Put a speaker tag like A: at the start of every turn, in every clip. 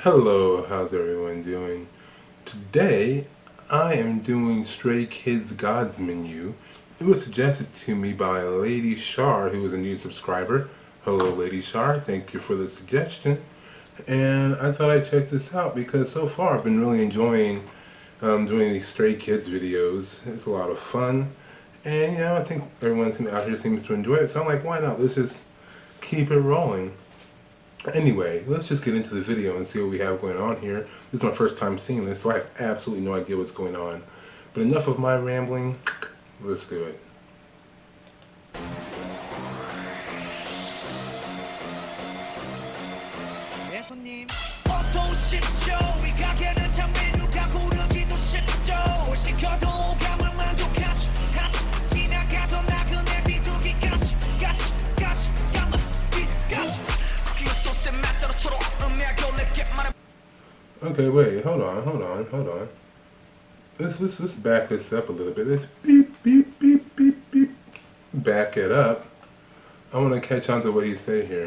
A: Hello, how's everyone doing? Today, I am doing Stray Kids Gods menu. It was suggested to me by Lady Shar, who is a new subscriber. Hello, Lady Shar. Thank you for the suggestion. And I thought I'd check this out because so far I've been really enjoying doing these Stray Kids videos. It's a lot of fun. And, I think everyone out here seems to enjoy it. So I'm like, why not? Let's just keep it rolling. Anyway, let's just get into the video and see what we have going on here. This is my first time seeing this, so I have absolutely no idea what's going on. But enough of my rambling, let's do it. Okay, wait, hold on. Let's back this up a little bit. Let's beep, beep, beep, beep, beep. Back it up. I want to catch on to what he's saying here.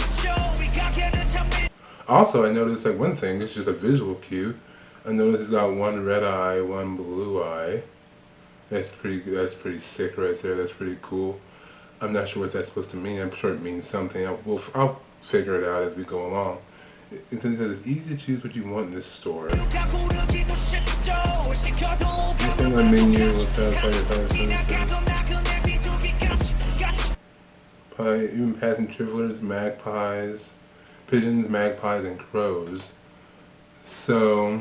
A: Also, I noticed like one thing, it's just a visual cue. I noticed he's got one red eye, one blue eye. That's pretty sick right there. That's pretty cool. I'm not sure what that's supposed to mean. I'm sure it means something. I'll figure it out as we go along. It says it's easy to choose what you want in this store. Anything on the menu will satisfy even passing travelers, magpies, pigeons, magpies, and crows. So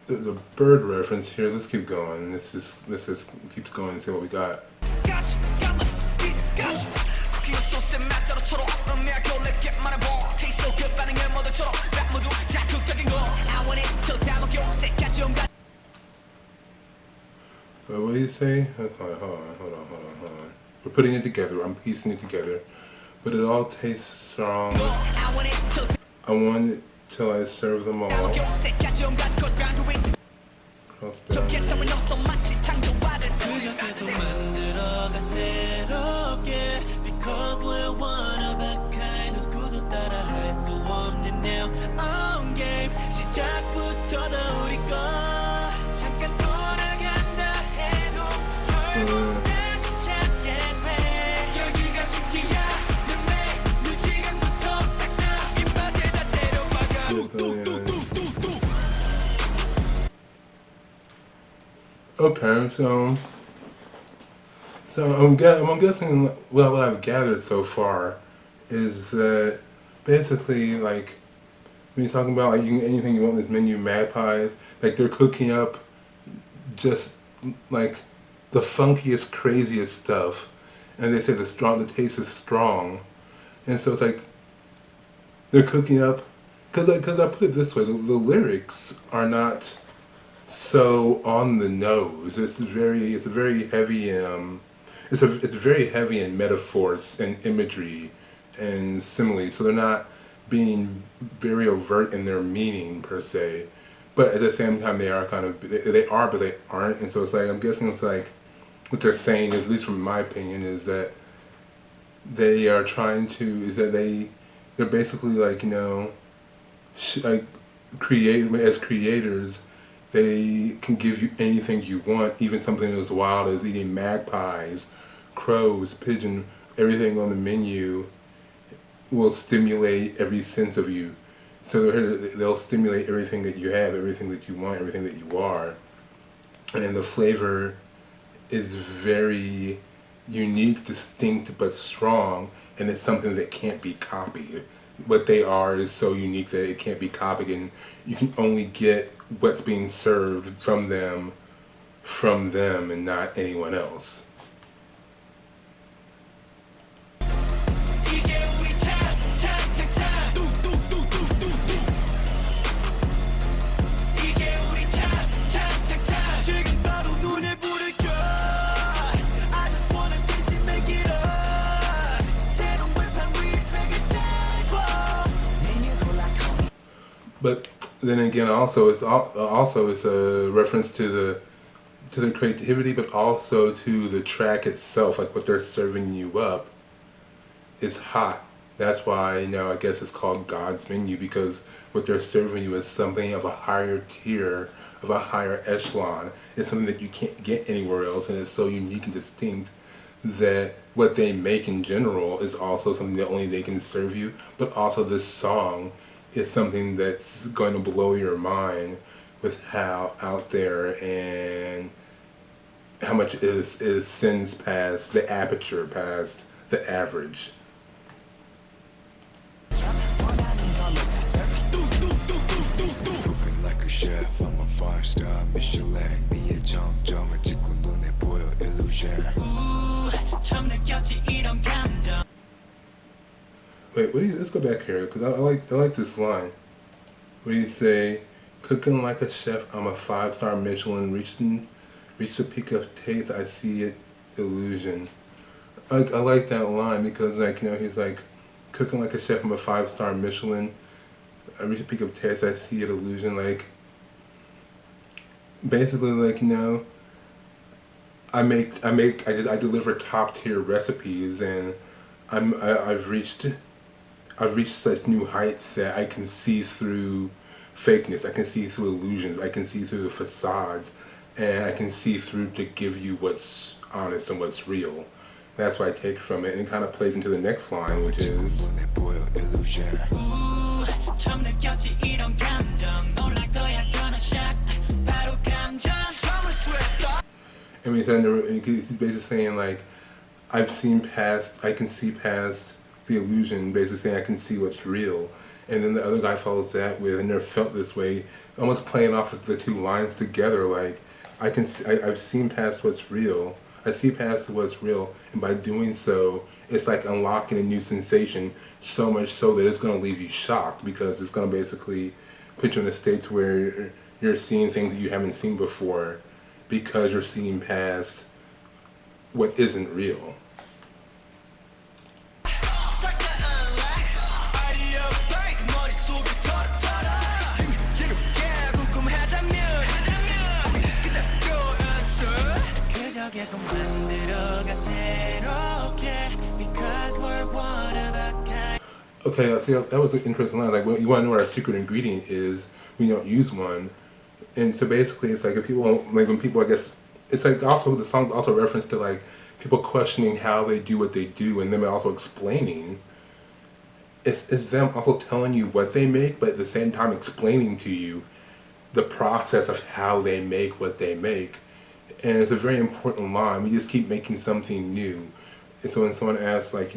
A: there's a bird reference here. Let's keep going. Let's just keeps going and see what we got. What do you say? Hold on. We're putting it together. I'm piecing it together. But it all tastes strong. I want it till I serve them all. Okay, so I'm guessing what I've gathered so far is that basically, like, when you're talking about like anything you want in this menu, magpies, like they're cooking up just like the funkiest, craziest stuff, and they say the taste is strong, and so it's like they're cooking up. Because I put it this way, the lyrics are not so on the nose. It's very heavy. It's very heavy in metaphors and imagery and similes. So they're not being very overt in their meaning per se, but at the same time they are kind of they are, but they aren't. And so it's like I'm guessing it's like what they're saying is, at least from my opinion, is that they are trying to they're basically like like as creators. They can give you anything you want, even something as wild as eating magpies, crows, pigeon, everything on the menu will stimulate every sense of you. So they'll stimulate everything that you have, everything that you want, everything that you are. And the flavor is very unique, distinct, but strong, and it's something that can't be copied. What they are is so unique that it can't be copied, and you can only get what's being served from them and not anyone else. But then again, also it's a reference to the creativity, but also to the track itself. Like what they're serving you up is hot, That's why, I guess it's called God's menu, because what they're serving you is something of a higher tier, of a higher echelon. It's something that you can't get anywhere else, and it's so unique and distinct that what they make in general is also something that only they can serve you. But also, this song is something that's going to blow your mind with how out there and how much it sends past the aperture, past the average.
B: Cooking like a chef, I'm a five-star Michelin. 네의 정점을 찍고 눈에 보여 illusion. 처음 느꼈지 이런 감정.
A: Wait, let's go back here because I like this line where you say, "Cooking like a chef, I'm a five-star Michelin. Reach the peak of taste. I see it illusion." I like that line because he's like, "Cooking like a chef, I'm a five-star Michelin. I reach the peak of taste. I see it illusion." Like basically, I deliver top tier recipes, and I've reached such new heights that I can see through fakeness. I can see through illusions. I can see through facades, and I can see through to give you what's honest and what's real. That's what I take from it, and it kind of plays into the next line, which is,
B: 눈에 보여 illusion. 처음 느꼈지 이런 감정. 놀랄 거야 gonna shock. 바로 감정. 처음을 sweat.
A: I mean, he's basically saying like, I can see past the illusion, basically saying I can see what's real. And then the other guy follows that with, "I never felt this way," almost playing off of the two lines together. Like, I've seen past what's real. I see past what's real, and by doing so, it's like unlocking a new sensation, so much so that it's going to leave you shocked, because it's going to basically put you in a state where you're seeing things that you haven't seen before, because you're seeing past what isn't real.
B: 계속 만들어가 새롭게 because we're one of a kind.
A: Okay, see, that was an interesting line. Like, you want to know what our secret ingredient is, we don't use one. And so basically, it's like, if people like, when people, I guess, it's like, also the song also reference to like people questioning how they do what they do, and them also explaining. It's them also telling you what they make, but at the same time explaining to you the process of how they make what they make. And it's a very important line. We just keep making something new. And so when someone asks, like,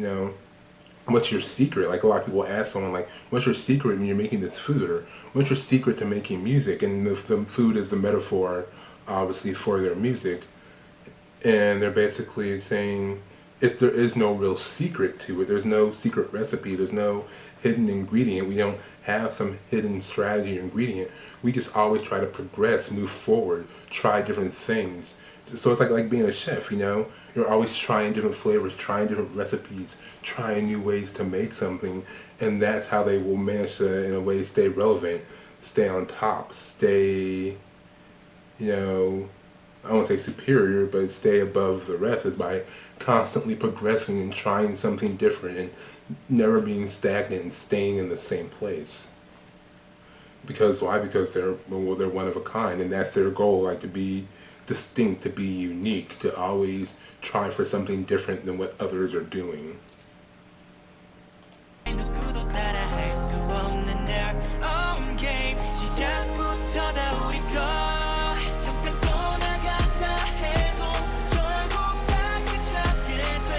A: what's your secret? Like, a lot of people ask someone, like, what's your secret when you're making this food? Or what's your secret to making music? And the food is the metaphor, obviously, for their music. And they're basically saying, if there is no real secret to it, there's no secret recipe, there's no hidden ingredient, we don't have some hidden strategy or ingredient, we just always try to progress, move forward, try different things. So it's like being a chef, you're always trying different flavors, trying different recipes, trying new ways to make something, and that's how they will manage to, in a way, stay relevant, stay on top, stay, I don't want to say superior, but stay above the rest, is by constantly progressing and trying something different, and never being stagnant and staying in the same place. Because why? Because they're one of a kind, and that's their goal, like to be distinct, to be unique, to always try for something different than what others are doing.
B: 누구도 따라할 수 없는 their own game. 시작부터 다 우리 거. 잠깐 떠나갔다 해도 결국 다시 찾게 돼.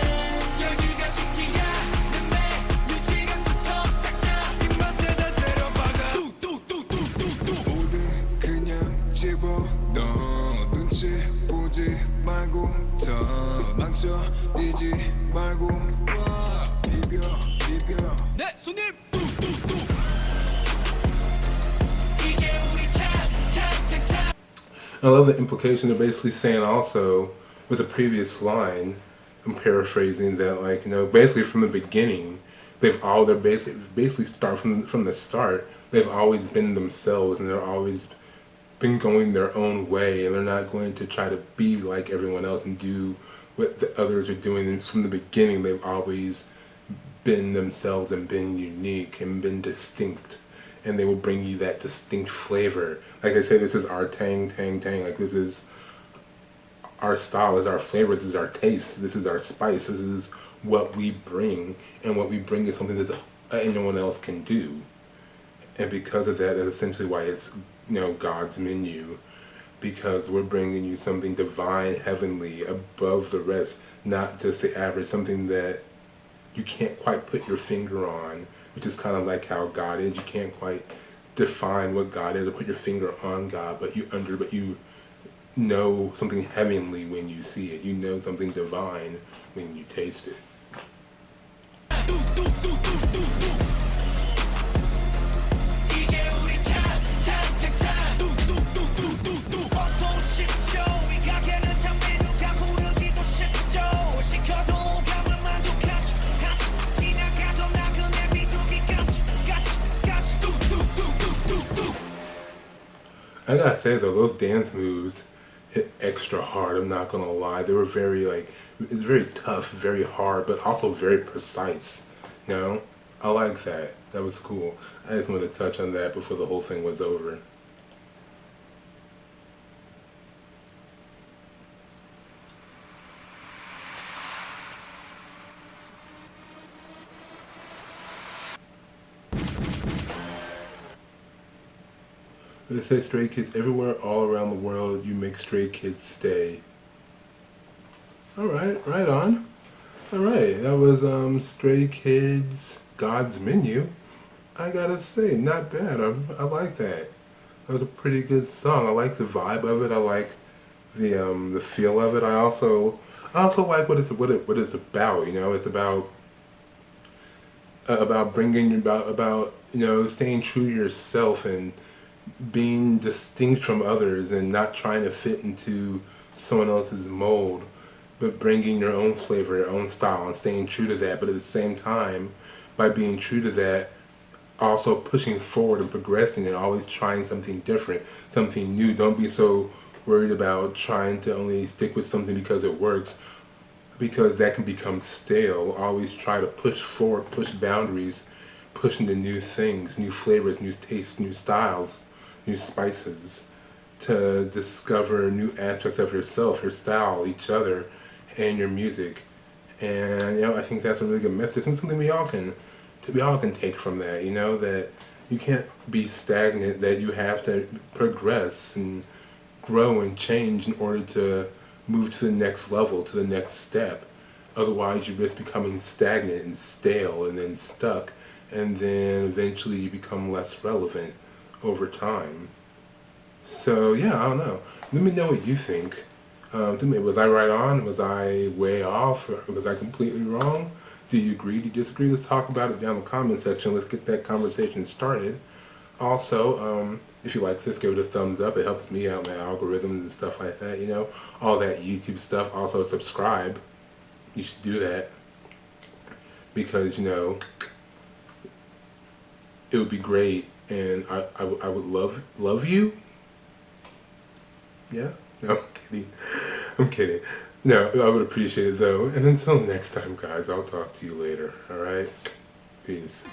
B: 여기가 쉽지 않은 메뉴 지금부터 싹 다 입맛에 다 때려박아. 뚝뚝뚝뚝뚝뚝. 모든 그냥 집어넣어. 눈치 보지 말고 더 망설이지 말고 비벼. 네, 손님.
A: I love the implication they're basically saying also with the previous line. I'm paraphrasing that, like, basically from the beginning, they're basically start from the start. They've always been themselves, and they're always been going their own way, and they're not going to try to be like everyone else and do what the others are doing. And from the beginning, they've always been themselves and been unique and been distinct, and they will bring you that distinct flavor. Like I say, this is our tang tang tang. Like this is our style, is our flavor, this is our taste, this is our spice, this is what we bring, and what we bring is something that anyone else can do. And because of that, that's essentially why it's, God's menu, because we're bringing you something divine, heavenly, above the rest, not just the average, something that you can't quite put your finger on, which is kind of like how God is. You can't quite define what God is or put your finger on God, but you know something heavenly when you see it. You know something divine when you taste it. I gotta say though, those dance moves hit extra hard. I'm not gonna lie. They were very it's very tough, very hard, but also very precise. You know, I like that. That was cool. I just wanted to touch on that before the whole thing was over. They say Stray Kids everywhere, all around the world. You make Stray Kids stay. All right, right on. All right, that was Stray Kids, God's Menu. I gotta say, not bad. I like that. That was a pretty good song. I like the vibe of it. I like the feel of it. I also like what it's about. It's about bringing about staying true to yourself and being distinct from others and not trying to fit into someone else's mold, but bringing your own flavor, your own style, and staying true to that. But at the same time, by being true to that, also pushing forward and progressing and always trying something different, something new. Don't be so worried about trying to only stick with something because it works, because that can become stale. Always try to push forward, push boundaries, push into new things, new flavors, new tastes, new styles, new spices, to discover new aspects of yourself, your style, each other, and your music. And I think that's a really good message and something we all can take from that. That you can't be stagnant, that you have to progress and grow and change in order to move to the next level, to the next step. Otherwise, you risk becoming stagnant and stale and then stuck, and then eventually you become less relevant over time. So yeah, I don't know. Let me know what you think. Was I right on? Was I way off? Or was I completely wrong? Do you agree? Do you disagree? Let's talk about it down in the comment section. Let's get that conversation started. Also, if you like this, give it a thumbs up. It helps me out, my algorithms and stuff like that. All that YouTube stuff. Also, subscribe. You should do that because it would be great, and I would love you. Yeah. No, I'm kidding. I'm kidding. No, I would appreciate it though. And until next time, guys, I'll talk to you later. All right. Peace.